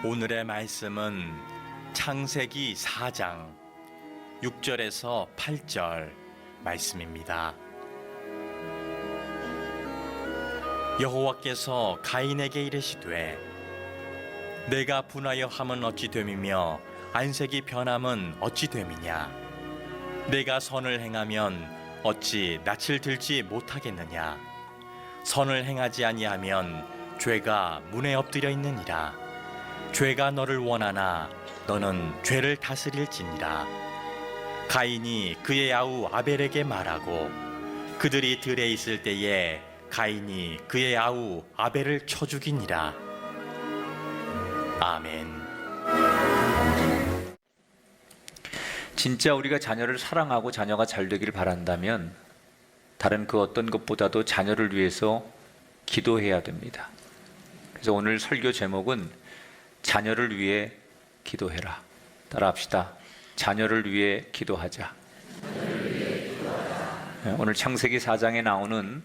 오늘의 말씀은 창세기 4장 6절에서 8절 말씀입니다. 여호와께서 가인에게 이르시되 내가 분하여 함은 어찌 됨이며 안색이 변함은 어찌 됨이냐. 내가 선을 행하면 어찌 낯을 들지 못하겠느냐. 선을 행하지 아니하면 죄가 문에 엎드려 있느니라. 죄가 너를 원하나 너는 죄를 다스릴지니라. 가인이 그의 아우 아벨에게 말하고 그들이 들에 있을 때에 가인이 그의 아우 아벨을 쳐 죽이니라. 아멘. 진짜 우리가 자녀를 사랑하고 자녀가 잘 되기를 바란다면 다른 그 어떤 것보다도 자녀를 위해서 기도해야 됩니다. 그래서 오늘 설교 제목은 자녀를 위해 기도해라. 따라합시다. 자녀를 위해 기도하자. 오늘 창세기 4장에 나오는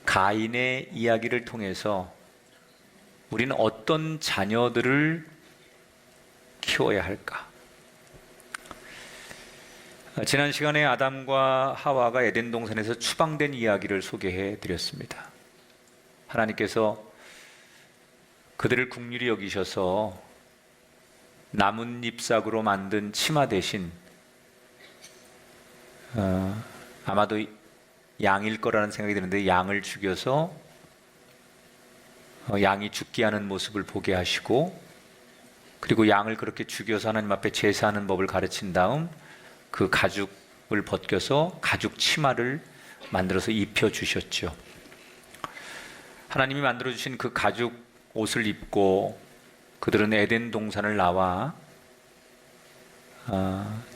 가인의 이야기를 통해서 우리는 어떤 자녀들을 키워야 할까? 지난 시간에 아담과 하와가 에덴 동산에서 추방된 이야기를 소개해 드렸습니다. 하나님께서 그들을 긍휼히 여기셔서 나뭇잎삭으로 만든 치마 대신 아마도 양일 거라는 생각이 드는데 양을 죽여서 양이 죽게 하는 모습을 보게 하시고, 그리고 양을 그렇게 죽여서 하나님 앞에 제사하는 법을 가르친 다음 그 가죽을 벗겨서 가죽 치마를 만들어서 입혀 주셨죠. 하나님이 만들어 주신 그 가죽 옷을 입고 그들은 에덴 동산을 나와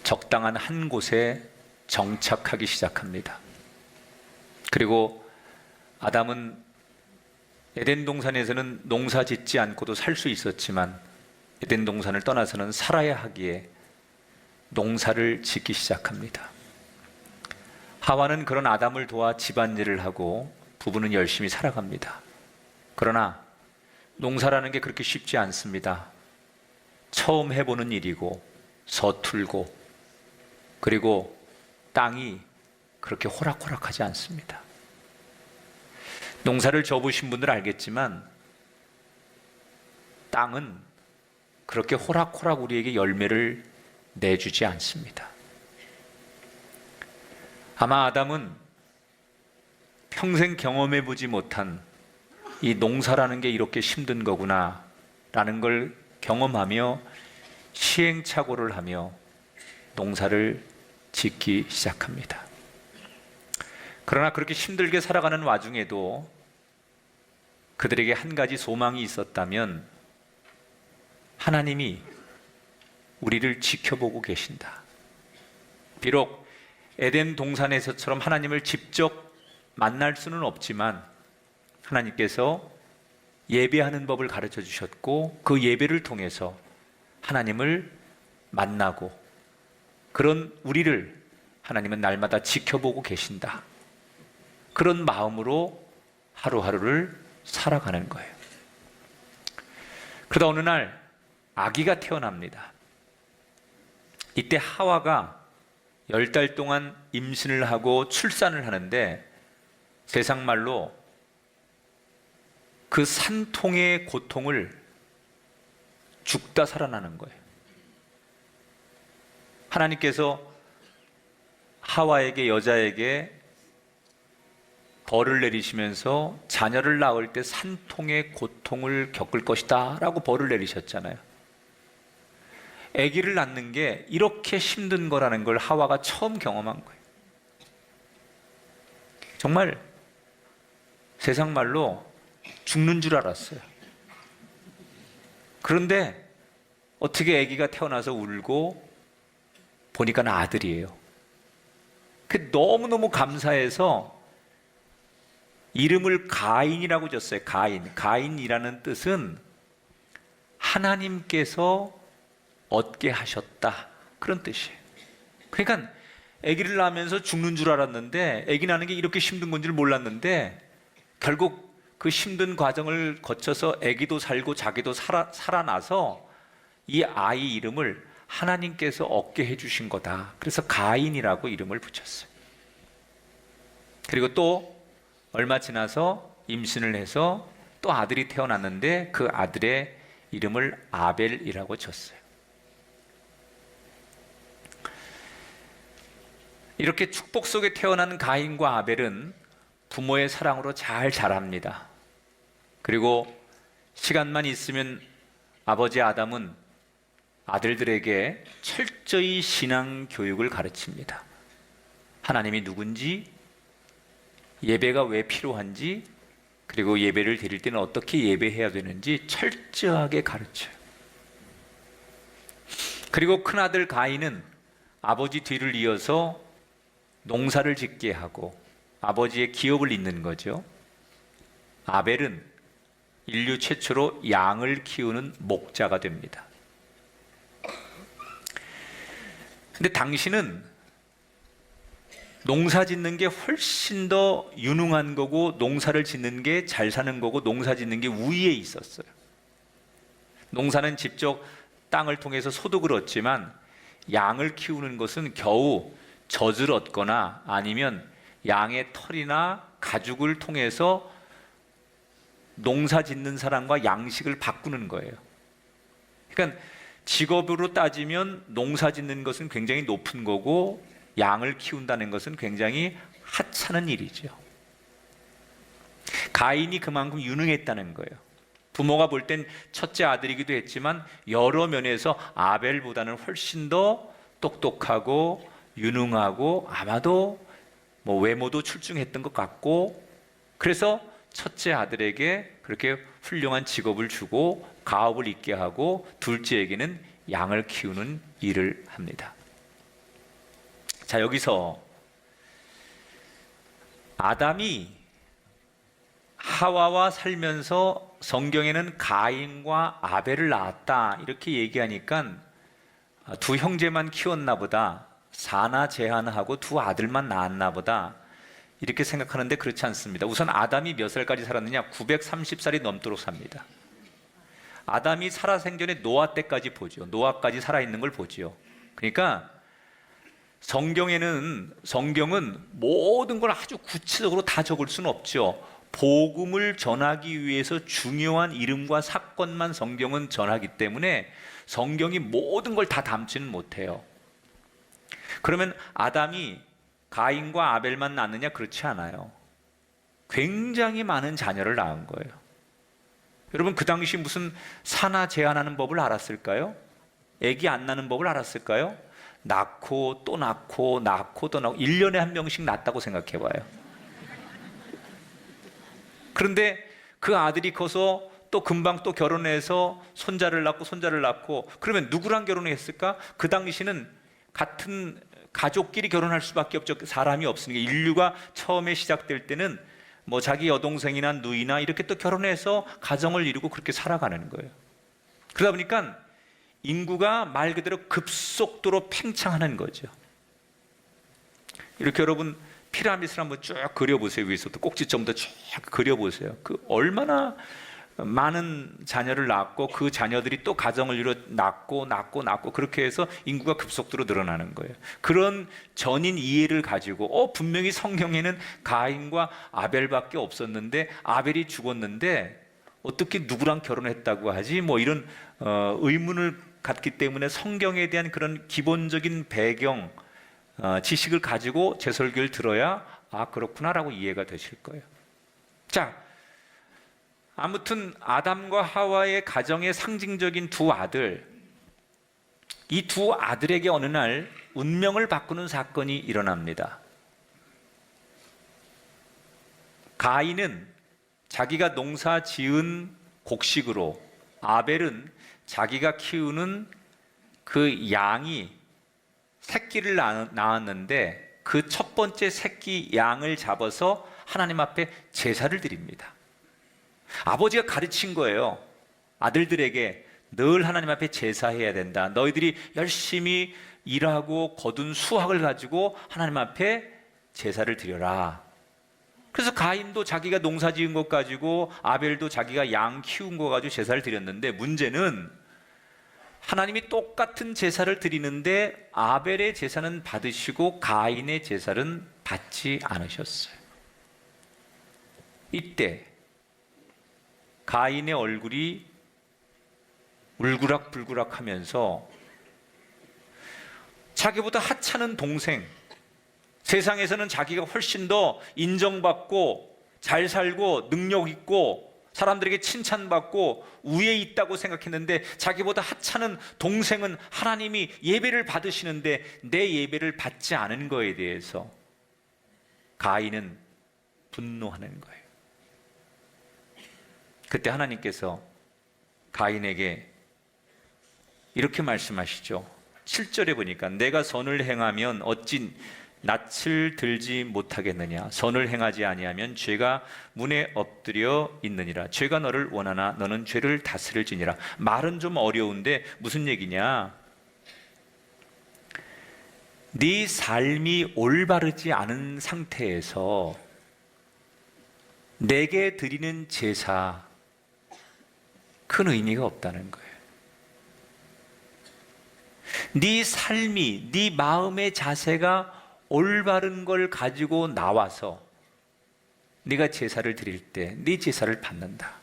적당한 한 곳에 정착하기 시작합니다. 그리고 아담은 에덴 동산에서는 농사 짓지 않고도 살 수 있었지만 에덴 동산을 떠나서는 살아야 하기에 농사를 짓기 시작합니다. 하와는 그런 아담을 도와 집안일을 하고 부부는 열심히 살아갑니다. 그러나 농사라는 게 그렇게 쉽지 않습니다. 처음 해보는 일이고 서툴고, 그리고 땅이 그렇게 호락호락하지 않습니다. 농사를 져보신 분들 알겠지만 땅은 그렇게 호락호락 우리에게 열매를 내주지 않습니다. 아마 아담은 평생 경험해보지 못한 이 농사라는 게 이렇게 힘든 거구나 라는 걸 경험하며 시행착오를 하며 농사를 짓기 시작합니다. 그러나 그렇게 힘들게 살아가는 와중에도 그들에게 한 가지 소망이 있었다면 하나님이 우리를 지켜보고 계신다. 비록 에덴 동산에서처럼 하나님을 직접 만날 수는 없지만 하나님께서 예배하는 법을 가르쳐 주셨고 그 예배를 통해서 하나님을 만나고, 그런 우리를 하나님은 날마다 지켜보고 계신다. 그런 마음으로 하루하루를 살아가는 거예요. 그러다 어느 날 아기가 태어납니다. 이때 하와가 10달 동안 임신을 하고 출산을 하는데 세상 말로 그 산통의 고통을 죽다 살아나는 거예요. 하나님께서 하와에게, 여자에게 벌을 내리시면서 자녀를 낳을 때 산통의 고통을 겪을 것이다 라고 벌을 내리셨잖아요. 아기를 낳는 게 이렇게 힘든 거라는 걸 하와가 처음 경험한 거예요. 정말 세상 말로 죽는 줄 알았어요. 그런데 어떻게 아기가 태어나서 울고 보니까 아들이에요. 그 너무너무 감사해서 이름을 가인이라고 줬어요. 가인. 가인이라는 뜻은 하나님께서 얻게 하셨다, 그런 뜻이에요. 그러니까 아기를 낳으면서 죽는 줄 알았는데, 아기 낳는 게 이렇게 힘든 건지를 몰랐는데 결국 그 힘든 과정을 거쳐서 아기도 살고 자기도 살아나서 이 아이 이름을 하나님께서 얻게 해주신 거다. 그래서 가인이라고 이름을 붙였어요. 그리고 또 얼마 지나서 임신을 해서 또 아들이 태어났는데 그 아들의 이름을 아벨이라고 졌어요. 이렇게 축복 속에 태어난 가인과 아벨은 부모의 사랑으로 잘 자랍니다. 그리고 시간만 있으면 아버지 아담은 아들들에게 철저히 신앙 교육을 가르칩니다. 하나님이 누군지, 예배가 왜 필요한지, 그리고 예배를 드릴 때는 어떻게 예배해야 되는지 철저하게 가르쳐요. 그리고 큰아들 가인은 아버지 뒤를 이어서 농사를 짓게 하고 아버지의 기업을 잇는 거죠. 아벨은 인류 최초로 양을 키우는 목자가 됩니다. 근데 당신은 농사 짓는 게 훨씬 더 유능한 거고, 농사를 짓는 게 잘 사는 거고, 농사 짓는 게 우위에 있었어요. 농사는 직접 땅을 통해서 소득을 얻지만 양을 키우는 것은 겨우 젖을 얻거나 아니면 양의 털이나 가죽을 통해서 농사 짓는 사람과 양식을 바꾸는 거예요. 그러니까 직업으로 따지면 농사 짓는 것은 굉장히 높은 거고, 양을 키운다는 것은 굉장히 하찮은 일이죠. 가인이 그만큼 유능했다는 거예요. 부모가 볼 땐 첫째 아들이기도 했지만 여러 면에서 아벨보다는 훨씬 더 똑똑하고 유능하고 아마도 외모도 출중했던 것 같고, 그래서 첫째 아들에게 그렇게 훌륭한 직업을 주고 가업을 잇게 하고 둘째에게는 양을 키우는 일을 합니다. 자, 여기서 아담이 하와와 살면서 성경에는 가인과 아벨을 낳았다 이렇게 얘기하니까 두 형제만 키웠나 보다, 사나 제한하고 두 아들만 낳았나 보다 이렇게 생각하는데 그렇지 않습니다. 우선 아담이 몇 살까지 살았느냐? 930살이 넘도록 삽니다. 아담이 살아생전에 노아 때까지 보죠. 노아까지 살아있는 걸 보죠. 그러니까 성경은 모든 걸 아주 구체적으로 다 적을 수는 없죠. 복음을 전하기 위해서 중요한 이름과 사건만 성경은 전하기 때문에 성경이 모든 걸 다 담지는 못해요. 그러면 아담이 가인과 아벨만 낳느냐? 그렇지 않아요. 굉장히 많은 자녀를 낳은 거예요. 여러분, 그 당시 무슨 사나 제한하는 법을 알았을까요? 아기 안 낳는 법을 알았을까요? 낳고 또 낳고 낳고 또 낳고 1년에 한 명씩 낳았다고 생각해 봐요. 그런데 그 아들이 커서 또 금방 또 결혼해서 손자를 낳고 그러면 누구랑 결혼했을까? 그 당시는 같은 가족끼리 결혼할 수밖에 없죠. 사람이 없으니까. 인류가 처음에 시작될 때는 자기 여동생이나 누이나 이렇게 또 결혼해서 가정을 이루고 그렇게 살아가는 거예요. 그러다 보니까 인구가 말 그대로 급속도로 팽창하는 거죠. 이렇게 여러분 피라미드를 한번 쭉 그려보세요. 위에서부터 꼭지점부터 쭉 그려보세요. 그 얼마나 많은 자녀를 낳고 그 자녀들이 또 가정을 이루어 낳고 그렇게 해서 인구가 급속도로 늘어나는 거예요. 그런 전인 이해를 가지고 분명히 성경에는 가인과 아벨밖에 없었는데 아벨이 죽었는데 어떻게 누구랑 결혼했다고 하지? 이런 의문을 갖기 때문에 성경에 대한 그런 기본적인 배경 지식을 가지고 제 설교를 들어야 그렇구나라고 이해가 되실 거예요. 자, 아무튼 아담과 하와의 가정의 상징적인 두 아들, 이 두 아들에게 어느 날 운명을 바꾸는 사건이 일어납니다. 가인은 자기가 농사 지은 곡식으로, 아벨은 자기가 키우는 그 양이 새끼를 낳았는데 그 첫 번째 새끼 양을 잡아서 하나님 앞에 제사를 드립니다. 아버지가 가르친 거예요. 아들들에게 늘 하나님 앞에 제사해야 된다. 너희들이 열심히 일하고 거둔 수확을 가지고 하나님 앞에 제사를 드려라. 그래서 가인도 자기가 농사 지은 것 가지고 아벨도 자기가 양 키운 거 가지고 제사를 드렸는데, 문제는 하나님이 똑같은 제사를 드리는데 아벨의 제사는 받으시고 가인의 제사는 받지 않으셨어요. 이때 가인의 얼굴이 울그락불그락 하면서 자기보다 하찮은 동생, 세상에서는 자기가 훨씬 더 인정받고 잘 살고 능력 있고 사람들에게 칭찬받고 우위에 있다고 생각했는데, 자기보다 하찮은 동생은 하나님이 예배를 받으시는데 내 예배를 받지 않은 거에 대해서 가인은 분노하는 거예요. 그때 하나님께서 가인에게 이렇게 말씀하시죠. 7절에 보니까 내가 선을 행하면 어찌 낯을 들지 못하겠느냐. 선을 행하지 아니하면 죄가 문에 엎드려 있느니라. 죄가 너를 원하나 너는 죄를 다스릴지니라. 말은 좀 어려운데 무슨 얘기냐? 네 삶이 올바르지 않은 상태에서 내게 드리는 제사, 큰 의미가 없다는 거예요. 네 삶이, 네 마음의 자세가 올바른 걸 가지고 나와서 네가 제사를 드릴 때 네 제사를 받는다.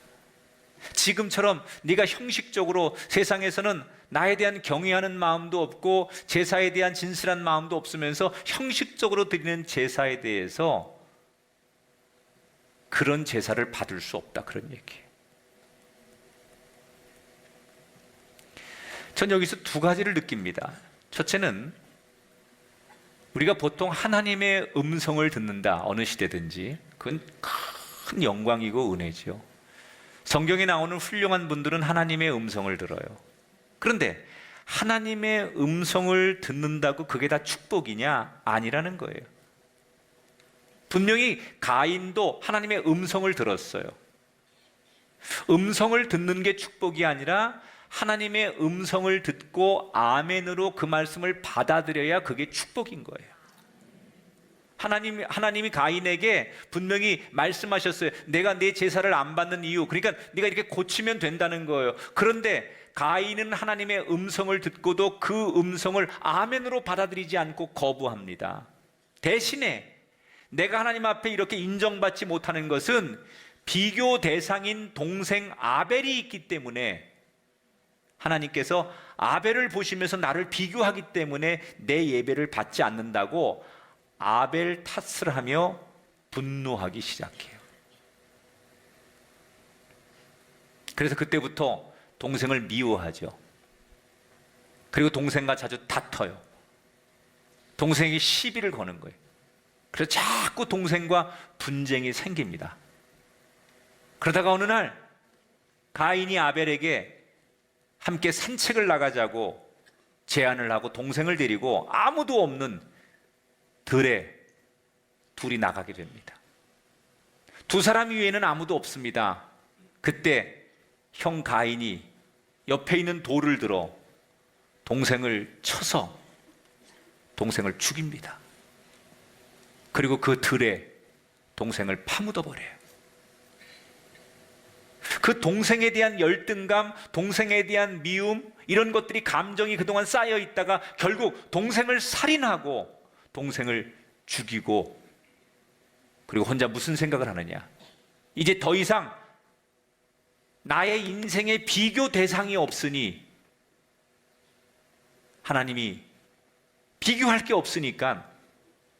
지금처럼 네가 형식적으로 세상에서는 나에 대한 경외하는 마음도 없고 제사에 대한 진실한 마음도 없으면서 형식적으로 드리는 제사에 대해서 그런 제사를 받을 수 없다, 그런 얘기예요. 전 여기서 두 가지를 느낍니다. 첫째는 우리가 보통 하나님의 음성을 듣는다, 어느 시대든지 그건 큰 영광이고 은혜죠. 성경에 나오는 훌륭한 분들은 하나님의 음성을 들어요. 그런데 하나님의 음성을 듣는다고 그게 다 축복이냐? 아니라는 거예요. 분명히 가인도 하나님의 음성을 들었어요. 음성을 듣는 게 축복이 아니라 하나님의 음성을 듣고 아멘으로 그 말씀을 받아들여야 그게 축복인 거예요. 하나님이 가인에게 분명히 말씀하셨어요. 내가 내 제사를 안 받는 이유, 그러니까 네가 이렇게 고치면 된다는 거예요. 그런데 가인은 하나님의 음성을 듣고도 그 음성을 아멘으로 받아들이지 않고 거부합니다. 대신에 내가 하나님 앞에 이렇게 인정받지 못하는 것은 비교 대상인 동생 아벨이 있기 때문에, 하나님께서 아벨을 보시면서 나를 비교하기 때문에 내 예배를 받지 않는다고 아벨 탓을 하며 분노하기 시작해요. 그래서 그때부터 동생을 미워하죠. 그리고 동생과 자주 다퉈요. 동생에게 시비를 거는 거예요. 그래서 자꾸 동생과 분쟁이 생깁니다. 그러다가 어느 날 가인이 아벨에게 함께 산책을 나가자고 제안을 하고 동생을 데리고 아무도 없는 들에 둘이 나가게 됩니다. 두 사람 위에는 아무도 없습니다. 그때 형 가인이 옆에 있는 돌을 들어 동생을 쳐서 동생을 죽입니다. 그리고 그 들에 동생을 파묻어 버려요. 그 동생에 대한 열등감, 동생에 대한 미움, 이런 것들이 감정이 그동안 쌓여 있다가 결국 동생을 살인하고 동생을 죽이고, 그리고 혼자 무슨 생각을 하느냐? 이제 더 이상 나의 인생에 비교 대상이 없으니, 하나님이 비교할 게 없으니까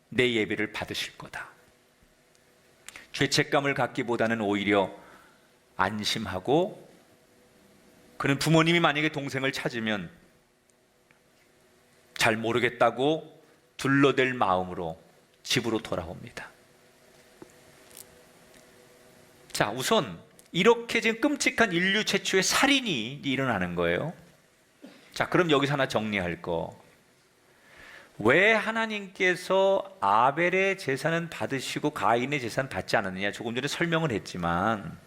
내 예배를 받으실 거다. 죄책감을 갖기보다는 오히려 안심하고, 그는 부모님이 만약에 동생을 찾으면 잘 모르겠다고 둘러댈 마음으로 집으로 돌아옵니다. 자, 우선 이렇게 지금 끔찍한 인류 최초의 살인이 일어나는 거예요. 자, 그럼 여기서 하나 정리할 거. 왜 하나님께서 아벨의 제사는 받으시고 가인의 제사는 받지 않았느냐? 조금 전에 설명을 했지만,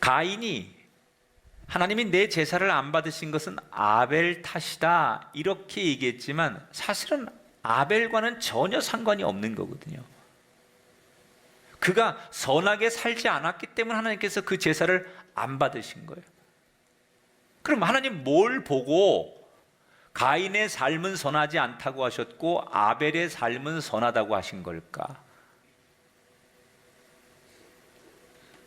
가인이 하나님이 내 제사를 안 받으신 것은 아벨 탓이다 이렇게 얘기했지만, 사실은 아벨과는 전혀 상관이 없는 거거든요. 그가 선하게 살지 않았기 때문에 하나님께서 그 제사를 안 받으신 거예요. 그럼 하나님 뭘 보고 가인의 삶은 선하지 않다고 하셨고 아벨의 삶은 선하다고 하신 걸까?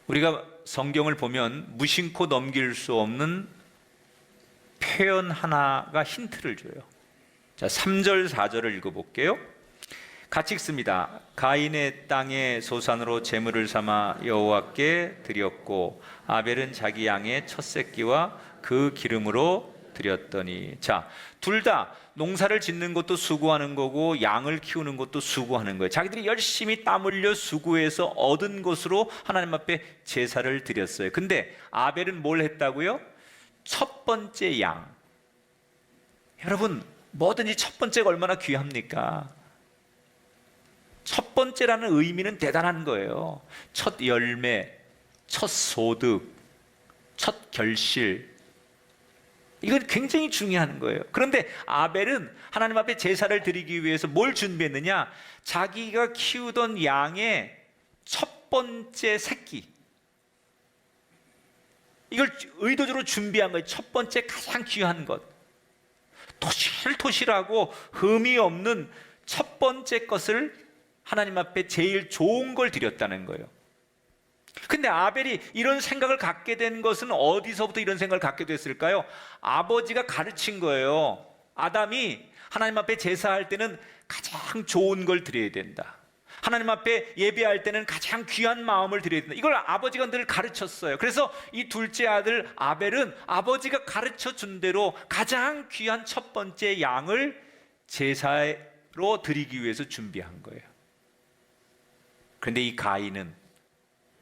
우리가 성경을 보면 무심코 넘길 수 없는 표현 하나가 힌트를 줘요. 자, 3절 4절을 읽어볼게요. 같이 읽습니다. 가인의 땅의 소산으로 제물을 삼아 여호와께 드렸고 아벨은 자기 양의 첫 새끼와 그 기름으로 드렸더니, 자, 둘 다 농사를 짓는 것도 수고하는 거고 양을 키우는 것도 수고하는 거예요. 자기들이 열심히 땀 흘려 수고해서 얻은 것으로 하나님 앞에 제사를 드렸어요. 근데 아벨은 뭘 했다고요? 첫 번째 양. 여러분, 뭐든지 첫 번째가 얼마나 귀합니까? 첫 번째라는 의미는 대단한 거예요. 첫 열매, 첫 소득, 첫 결실, 이건 굉장히 중요한 거예요. 그런데 아벨은 하나님 앞에 제사를 드리기 위해서 뭘 준비했느냐? 자기가 키우던 양의 첫 번째 새끼, 이걸 의도적으로 준비한 거예요. 첫 번째 가장 귀한 것, 토실토실하고 흠이 없는 첫 번째 것을 하나님 앞에 제일 좋은 걸 드렸다는 거예요. 근데 아벨이 이런 생각을 갖게 된 것은 어디서부터 이런 생각을 갖게 됐을까요? 아버지가 가르친 거예요. 아담이 하나님 앞에 제사할 때는 가장 좋은 걸 드려야 된다. 하나님 앞에 예배할 때는 가장 귀한 마음을 드려야 된다. 이걸 아버지가 늘 가르쳤어요. 그래서 이 둘째 아들 아벨은 아버지가 가르쳐 준 대로 가장 귀한 첫 번째 양을 제사로 드리기 위해서 준비한 거예요. 그런데 이 가인은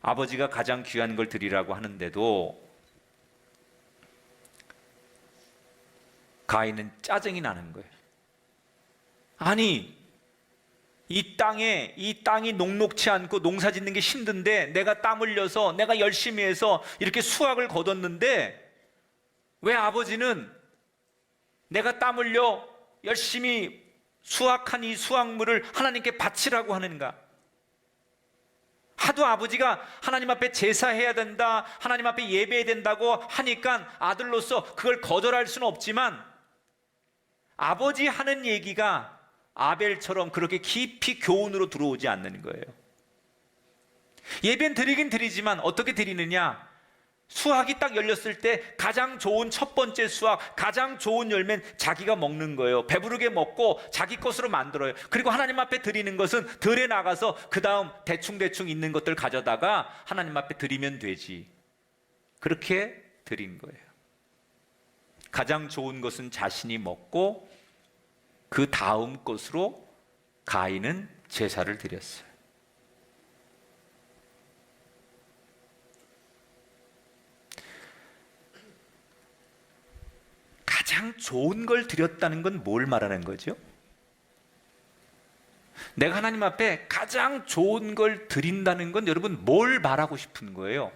아버지가 가장 귀한 걸 드리라고 하는데도 가인은 짜증이 나는 거예요. 아니, 이 땅이 녹록치 않고 농사 짓는 게 힘든데 내가 땀 흘려서 내가 열심히 해서 이렇게 수확을 거뒀는데 왜 아버지는 내가 땀 흘려 열심히 수확한 이 수확물을 하나님께 바치라고 하는가? 하도 아버지가 하나님 앞에 제사해야 된다, 하나님 앞에 예배해야 된다고 하니까 아들로서 그걸 거절할 수는 없지만 아버지 하는 얘기가 아벨처럼 그렇게 깊이 교훈으로 들어오지 않는 거예요. 예배는 드리긴 드리지만 어떻게 드리느냐? 수확이 딱 열렸을 때 가장 좋은 첫 번째 수확, 가장 좋은 열매는 자기가 먹는 거예요. 배부르게 먹고 자기 것으로 만들어요. 그리고 하나님 앞에 드리는 것은 들에 나가서 그 다음 대충대충 있는 것들 가져다가 하나님 앞에 드리면 되지. 그렇게 드린 거예요. 가장 좋은 것은 자신이 먹고 그 다음 것으로 가인은 제사를 드렸어요. 가장 좋은 걸 드렸다는 건 뭘 말하는 거죠? 내가 하나님 앞에 가장 좋은 걸 드린다는 건 여러분 뭘 말하고 싶은 거예요?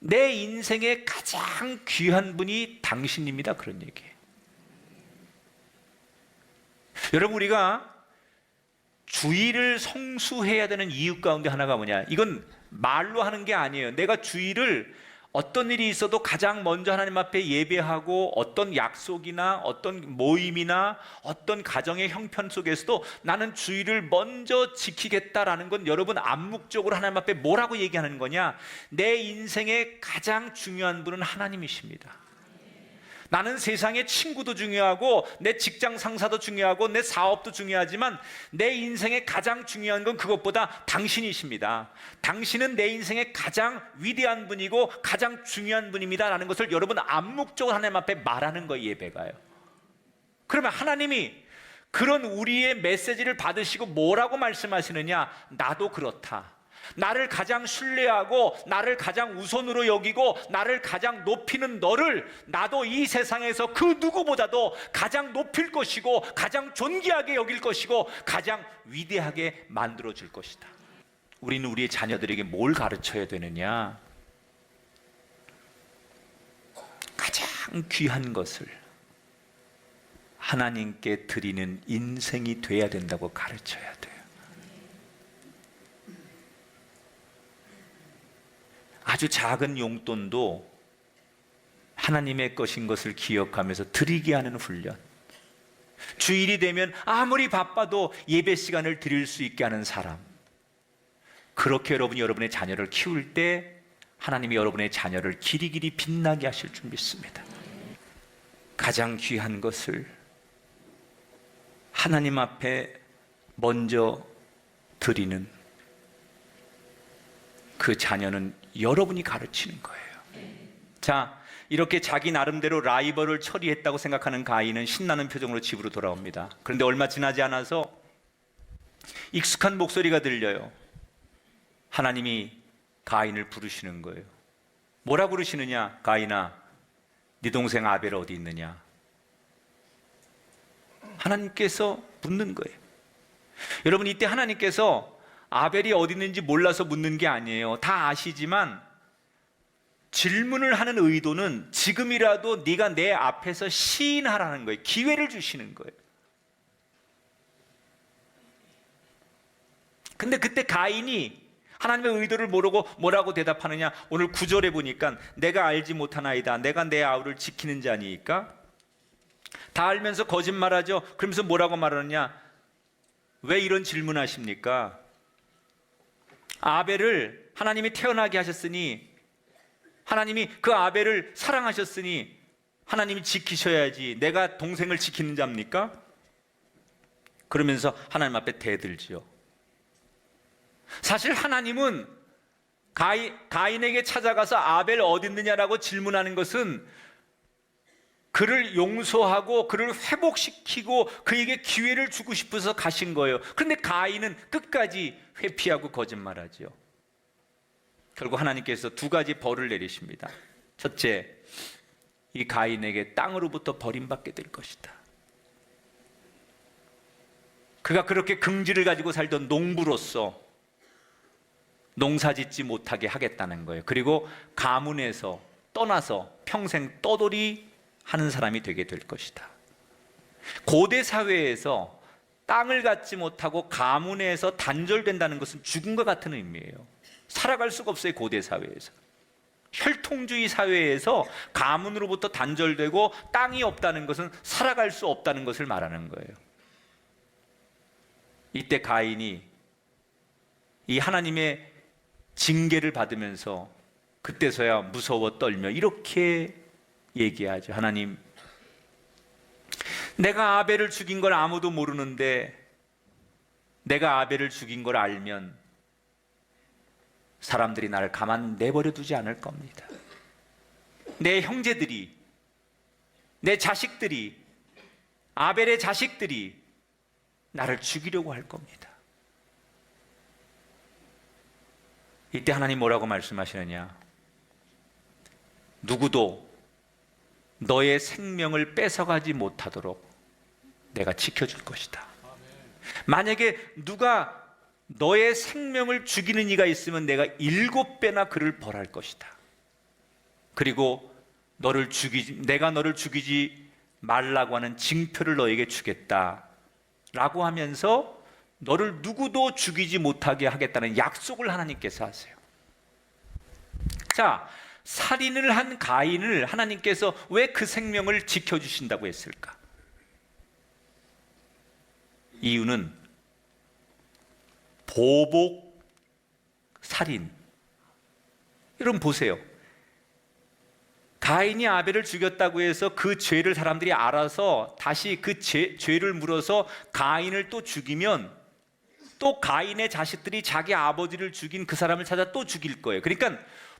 내 인생의 가장 귀한 분이 당신입니다. 그런 얘기예요. 여러분, 우리가 주일을 성수해야 되는 이유 가운데 하나가 뭐냐? 이건 말로 하는 게 아니에요. 내가 주일을 어떤 일이 있어도 가장 먼저 하나님 앞에 예배하고 어떤 약속이나 어떤 모임이나 어떤 가정의 형편 속에서도 나는 주일을 먼저 지키겠다라는 건 여러분 암묵적으로 하나님 앞에 뭐라고 얘기하는 거냐? 내 인생의 가장 중요한 분은 하나님이십니다. 나는 세상의 친구도 중요하고 내 직장 상사도 중요하고 내 사업도 중요하지만 내 인생의 가장 중요한 건 그것보다 당신이십니다. 당신은 내 인생의 가장 위대한 분이고 가장 중요한 분입니다 라는 것을 여러분 암묵적으로 하나님 앞에 말하는 거예요. 예배가요. 그러면 하나님이 그런 우리의 메시지를 받으시고 뭐라고 말씀하시느냐? 나도 그렇다. 나를 가장 신뢰하고 나를 가장 우선으로 여기고 나를 가장 높이는 너를 나도 이 세상에서 그 누구보다도 가장 높일 것이고 가장 존귀하게 여길 것이고 가장 위대하게 만들어 줄 것이다. 우리는 우리의 자녀들에게 뭘 가르쳐야 되느냐? 가장 귀한 것을 하나님께 드리는 인생이 돼야 된다고 가르쳐야 돼요. 아주 작은 용돈도 하나님의 것인 것을 기억하면서 드리게 하는 훈련. 주일이 되면 아무리 바빠도 예배 시간을 드릴 수 있게 하는 사람. 그렇게 여러분이 여러분의 자녀를 키울 때 하나님이 여러분의 자녀를 길이길이 빛나게 하실 줄 믿습니다. 가장 귀한 것을 하나님 앞에 먼저 드리는 그 자녀는 여러분이 가르치는 거예요. 자, 이렇게 자기 나름대로 라이벌을 처리했다고 생각하는 가인은 신나는 표정으로 집으로 돌아옵니다. 그런데 얼마 지나지 않아서 익숙한 목소리가 들려요. 하나님이 가인을 부르시는 거예요. 뭐라 부르시느냐? 가인아, 네 동생 아벨 어디 있느냐? 하나님께서 묻는 거예요. 여러분, 이때 하나님께서 아벨이 어디 있는지 몰라서 묻는 게 아니에요. 다 아시지만 질문을 하는 의도는 지금이라도 네가 내 앞에서 시인하라는 거예요. 기회를 주시는 거예요. 근데 그때 가인이 하나님의 의도를 모르고 뭐라고 대답하느냐? 오늘 9절에 보니까 내가 알지 못하나이다. 내가 내 아우를 지키는 자니까. 다 알면서 거짓말하죠. 그러면서 뭐라고 말하느냐? 왜 이런 질문하십니까? 아벨을 하나님이 태어나게 하셨으니, 하나님이 그 아벨을 사랑하셨으니 하나님이 지키셔야지 내가 동생을 지키는 자입니까? 그러면서 하나님 앞에 대들지요. 사실 하나님은 가인에게 찾아가서 아벨 어디 있느냐라고 질문하는 것은 그를 용서하고 그를 회복시키고 그에게 기회를 주고 싶어서 가신 거예요. 그런데 가인은 끝까지 회피하고 거짓말하죠. 결국 하나님께서 두 가지 벌을 내리십니다. 첫째, 이 가인에게 땅으로부터 버림받게 될 것이다. 그가 그렇게 긍지를 가지고 살던 농부로서 농사짓지 못하게 하겠다는 거예요. 그리고 가문에서 떠나서 평생 떠돌이 하는 사람이 되게 될 것이다. 고대 사회에서 땅을 갖지 못하고 가문에서 단절된다는 것은 죽음과 같은 의미예요. 살아갈 수가 없어요. 고대 사회에서. 혈통주의 사회에서 가문으로부터 단절되고 땅이 없다는 것은 살아갈 수 없다는 것을 말하는 거예요. 이때 가인이 이 하나님의 징계를 받으면서 그때서야 무서워 떨며 이렇게 얘기하죠. 하나님, 내가 아벨을 죽인 걸 아무도 모르는데 내가 아벨을 죽인 걸 알면 사람들이 나를 가만 내버려 두지 않을 겁니다. 내 형제들이, 내 자식들이, 아벨의 자식들이 나를 죽이려고 할 겁니다. 이때 하나님 뭐라고 말씀하시느냐? 누구도 너의 생명을 뺏어가지 못하도록 내가 지켜줄 것이다. 만약에 누가 너의 생명을 죽이는 이가 있으면 내가 7배나 그를 벌할 것이다. 그리고 내가 너를 죽이지 말라고 하는 징표를 너에게 주겠다 라고 하면서 너를 누구도 죽이지 못하게 하겠다는 약속을 하나님께서 하세요. 자, 살인을 한 가인을 하나님께서 왜 그 생명을 지켜주신다고 했을까? 이유는 보복 살인. 여러분 보세요. 가인이 아벨을 죽였다고 해서 그 죄를 사람들이 알아서 다시 그 죄를 물어서 가인을 또 죽이면 또 가인의 자식들이 자기 아버지를 죽인 그 사람을 찾아 또 죽일 거예요. 그러니까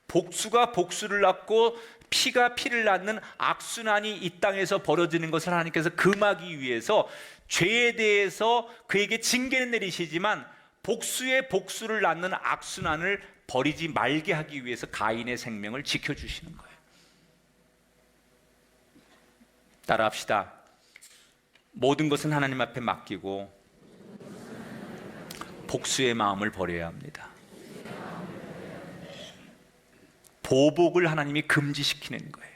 복수가 복수를 낳고 피가 피를 낳는 악순환이 이 땅에서 벌어지는 것을 하나님께서 금하기 위해서 죄에 대해서 그에게 징계는 내리시지만 복수의 복수를 낳는 악순환을 버리지 말게 하기 위해서 가인의 생명을 지켜주시는 거예요. 따라합시다. 모든 것은 하나님 앞에 맡기고 복수의 마음을 버려야 합니다. 보복을 하나님이 금지시키는 거예요.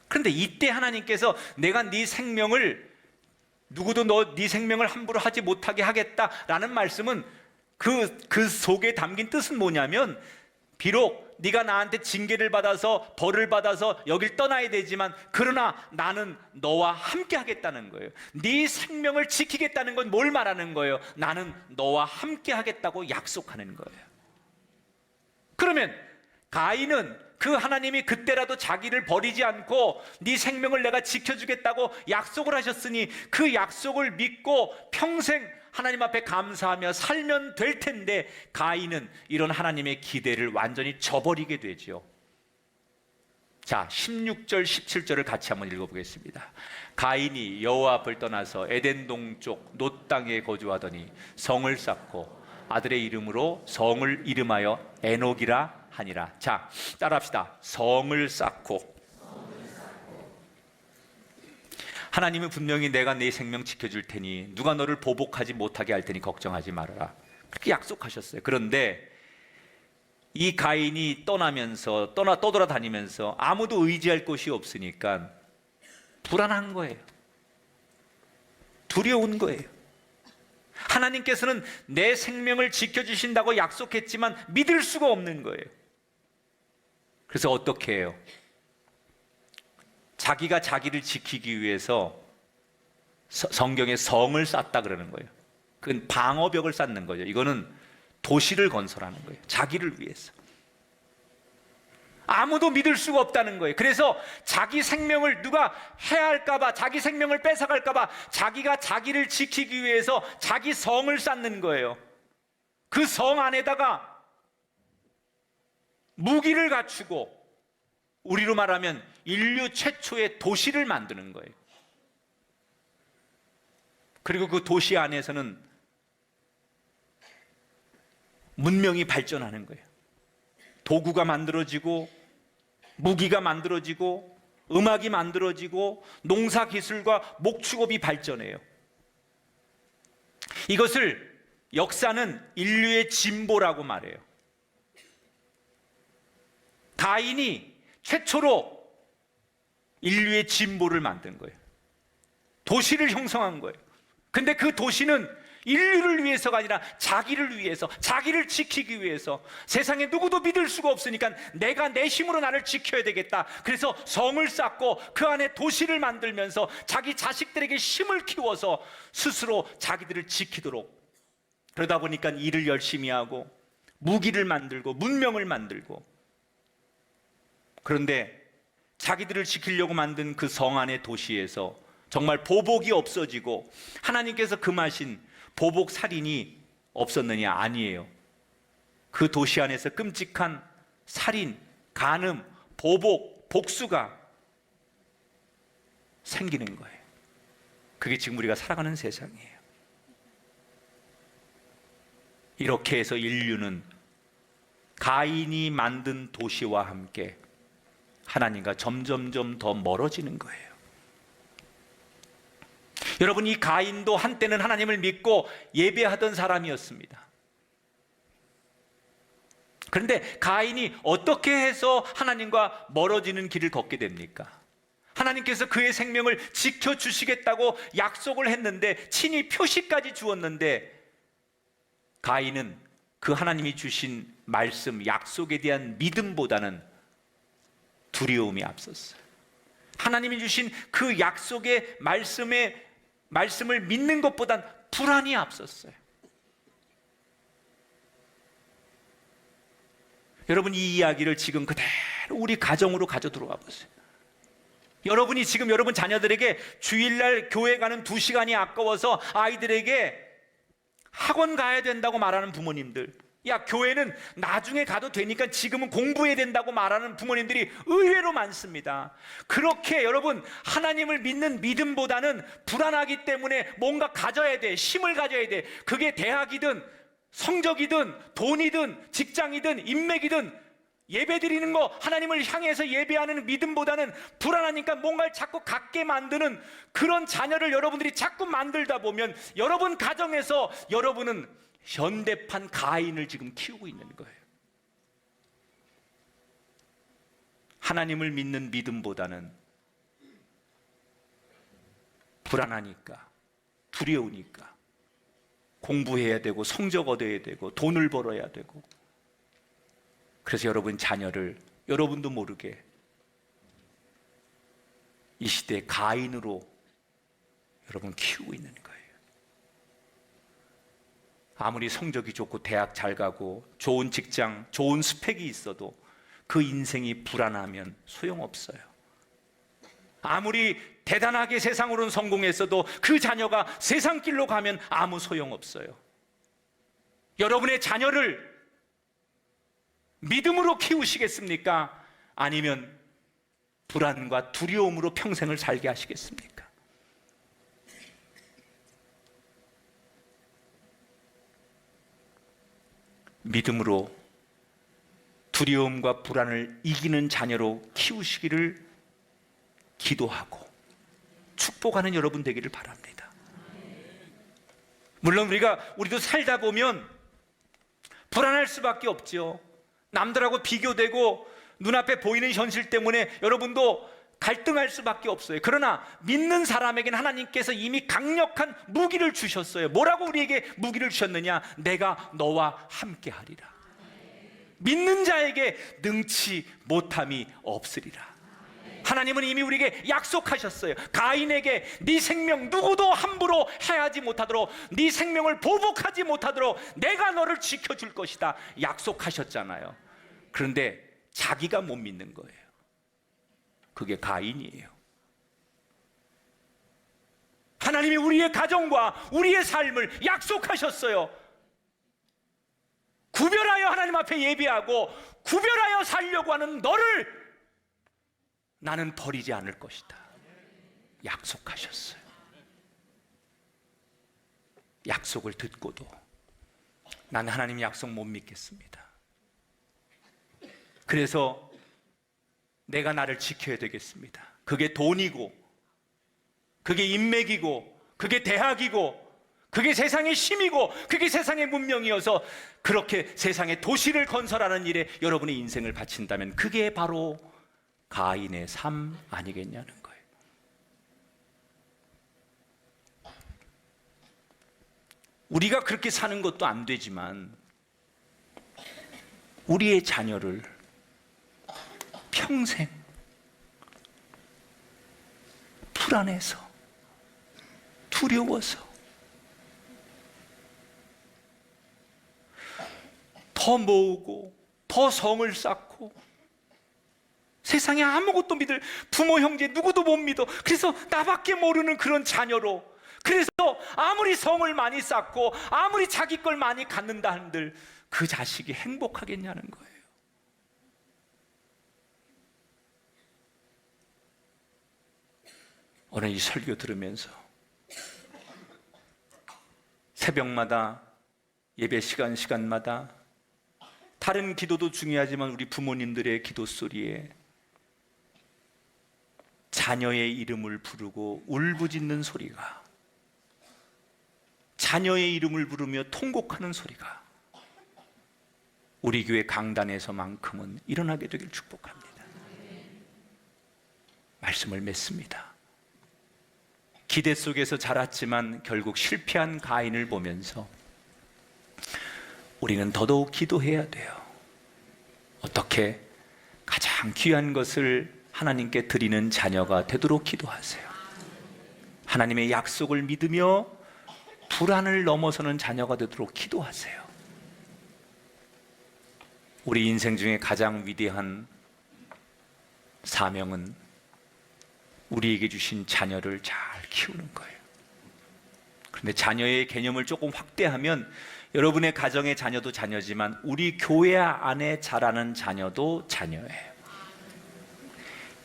그런데 이때 하나님께서 내가 네 생명을 누구도 네 생명을 함부로 하지 못하게 하겠다라는 말씀은 그 속에 담긴 뜻은 뭐냐면, 비록 네가 나한테 징계를 받아서 벌을 받아서 여길 떠나야 되지만 그러나 나는 너와 함께 하겠다는 거예요. 네 생명을 지키겠다는 건 뭘 말하는 거예요? 나는 너와 함께 하겠다고 약속하는 거예요. 그러면 가인은 그 하나님이 그때라도 자기를 버리지 않고 네 생명을 내가 지켜주겠다고 약속을 하셨으니 그 약속을 믿고 평생 하나님 앞에 감사하며 살면 될 텐데, 가인은 이런 하나님의 기대를 완전히 저버리게 되죠. 자, 16절 17절을 같이 한번 읽어보겠습니다. 가인이 여호와 앞을 떠나서 에덴 동쪽 놋 땅에 거주하더니 성을 쌓고 아들의 이름으로 성을 이름하여 에녹이라 하니라. 자, 따라합시다. 성을 쌓고. 하나님은 분명히 내가 네 생명 지켜줄 테니 누가 너를 보복하지 못하게 할 테니 걱정하지 말아라, 그렇게 약속하셨어요. 그런데 이 가인이 떠나면서 떠돌아다니면서 아무도 의지할 곳이 없으니까 불안한 거예요. 두려운 거예요. 하나님께서는 내 생명을 지켜주신다고 약속했지만 믿을 수가 없는 거예요. 그래서 어떻게 해요? 자기가 자기를 지키기 위해서 성경에 성을 쌓다 그러는 거예요. 그건 방어벽을 쌓는 거죠. 이거는 도시를 건설하는 거예요. 자기를 위해서. 아무도 믿을 수가 없다는 거예요. 그래서 자기 생명을 누가 해할까봐, 자기 생명을 뺏어갈까봐 자기가 자기를 지키기 위해서 자기 성을 쌓는 거예요. 그 성 안에다가 무기를 갖추고, 우리로 말하면 인류 최초의 도시를 만드는 거예요. 그리고 그 도시 안에서는 문명이 발전하는 거예요. 도구가 만들어지고, 무기가 만들어지고, 음악이 만들어지고, 농사 기술과 목축업이 발전해요. 이것을 역사는 인류의 진보라고 말해요. 가인이 최초로 인류의 진보를 만든 거예요. 도시를 형성한 거예요. 근데 그 도시는 인류를 위해서가 아니라 자기를 위해서, 자기를 지키기 위해서, 세상에 누구도 믿을 수가 없으니까 내가 내 힘으로 나를 지켜야 되겠다. 그래서 성을 쌓고 그 안에 도시를 만들면서 자기 자식들에게 힘을 키워서 스스로 자기들을 지키도록, 그러다 보니까 일을 열심히 하고 무기를 만들고 문명을 만들고, 그런데 자기들을 지키려고 만든 그 성 안의 도시에서 정말 보복이 없어지고 하나님께서 금하신 보복 살인이 없었느냐? 아니에요. 그 도시 안에서 끔찍한 살인, 간음, 보복, 복수가 생기는 거예요. 그게 지금 우리가 살아가는 세상이에요. 이렇게 해서 인류는 가인이 만든 도시와 함께 하나님과 점점점 더 멀어지는 거예요. 여러분, 이 가인도 한때는 하나님을 믿고 예배하던 사람이었습니다. 그런데 가인이 어떻게 해서 하나님과 멀어지는 길을 걷게 됩니까? 하나님께서 그의 생명을 지켜주시겠다고 약속을 했는데, 친히 표시까지 주었는데, 가인은 그 하나님이 주신 말씀, 약속에 대한 믿음보다는 두려움이 앞섰어요. 하나님이 주신 그 약속의 말씀을 믿는 것보단 불안이 앞섰어요. 여러분, 이 이야기를 지금 그대로 우리 가정으로 가져 들어와 보세요. 여러분이 지금 여러분 자녀들에게 주일날 교회 가는 2시간이 아까워서 아이들에게 학원 가야 된다고 말하는 부모님들, 야, 교회는 나중에 가도 되니까 지금은 공부해야 된다고 말하는 부모님들이 의외로 많습니다. 그렇게 여러분, 하나님을 믿는 믿음보다는 불안하기 때문에 뭔가 가져야 돼, 힘을 가져야 돼. 그게 대학이든 성적이든 돈이든 직장이든 인맥이든, 예배 드리는 거, 하나님을 향해서 예배하는 믿음보다는 불안하니까 뭔가를 자꾸 갖게 만드는 그런 자녀를 여러분들이 자꾸 만들다 보면 여러분 가정에서 여러분은 현대판 가인을 지금 키우고 있는 거예요. 하나님을 믿는 믿음보다는 불안하니까, 두려우니까, 공부해야 되고 성적 얻어야 되고 돈을 벌어야 되고, 그래서 여러분 자녀를 여러분도 모르게 이 시대의 가인으로 여러분 키우고 있는 거예요. 아무리 성적이 좋고 대학 잘 가고 좋은 직장, 좋은 스펙이 있어도 그 인생이 불안하면 소용없어요. 아무리 대단하게 세상으로는 성공했어도 그 자녀가 세상 길로 가면 아무 소용없어요. 여러분의 자녀를 믿음으로 키우시겠습니까? 아니면 불안과 두려움으로 평생을 살게 하시겠습니까? 믿음으로 두려움과 불안을 이기는 자녀로 키우시기를 기도하고 축복하는 여러분 되기를 바랍니다. 물론 우리도 살다 보면 불안할 수밖에 없죠. 남들하고 비교되고 눈앞에 보이는 현실 때문에 여러분도 갈등할 수밖에 없어요. 그러나 믿는 사람에게는 하나님께서 이미 강력한 무기를 주셨어요. 뭐라고 우리에게 무기를 주셨느냐? 내가 너와 함께 하리라. 믿는 자에게 능치 못함이 없으리라. 하나님은 이미 우리에게 약속하셨어요. 가인에게 네 생명 누구도 함부로 해하지 못하도록, 네 생명을 보복하지 못하도록 내가 너를 지켜줄 것이다 약속하셨잖아요. 그런데 자기가 못 믿는 거예요. 그게 가인이에요. 하나님이 우리의 가정과 우리의 삶을 약속하셨어요. 구별하여 하나님 앞에 예비하고 구별하여 살려고 하는 너를 나는 버리지 않을 것이다 약속하셨어요. 약속을 듣고도 나는 하나님 약속 못 믿겠습니다. 그래서 내가 나를 지켜야 되겠습니다. 그게 돈이고, 그게 인맥이고, 그게 대학이고, 그게 세상의 힘이고, 그게 세상의 문명이어서 그렇게 세상의 도시를 건설하는 일에 여러분의 인생을 바친다면 그게 바로 가인의 삶 아니겠냐는 거예요. 우리가 그렇게 사는 것도 안 되지만 우리의 자녀를 평생 불안해서, 두려워서 더 모으고 더 성을 쌓고 세상에 아무것도 믿을 부모 형제 누구도 못 믿어. 그래서 나밖에 모르는 그런 자녀로, 그래서 아무리 성을 많이 쌓고 아무리 자기 걸 많이 갖는다 한들 그 자식이 행복하겠냐는 거예요. 오늘 이 설교 들으면서 새벽마다 예배 시간마다 다른 기도도 중요하지만 우리 부모님들의 기도 소리에 자녀의 이름을 부르고 울부짖는 소리가, 자녀의 이름을 부르며 통곡하는 소리가 우리 교회 강단에서만큼은 일어나게 되길 축복합니다. 말씀을 맺습니다. 기대 속에서 자랐지만 결국 실패한 가인을 보면서 우리는 더더욱 기도해야 돼요. 어떻게 가장 귀한 것을 하나님께 드리는 자녀가 되도록 기도하세요. 하나님의 약속을 믿으며 불안을 넘어서는 자녀가 되도록 기도하세요. 우리 인생 중에 가장 위대한 사명은 우리에게 주신 자녀를 잘 키우는 거예요. 그런데 자녀의 개념을 조금 확대하면 여러분의 가정의 자녀도 자녀지만 우리 교회 안에 자라는 자녀도 자녀예요.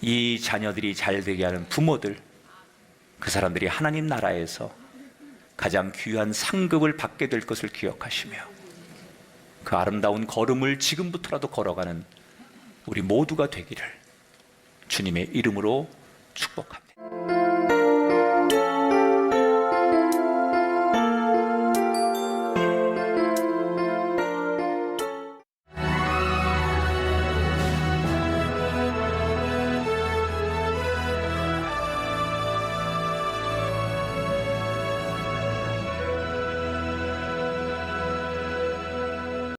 이 자녀들이 잘 되게 하는 부모들, 그 사람들이 하나님 나라에서 가장 귀한 상급을 받게 될 것을 기억하시며 그 아름다운 걸음을 지금부터라도 걸어가는 우리 모두가 되기를 주님의 이름으로 축복합니다.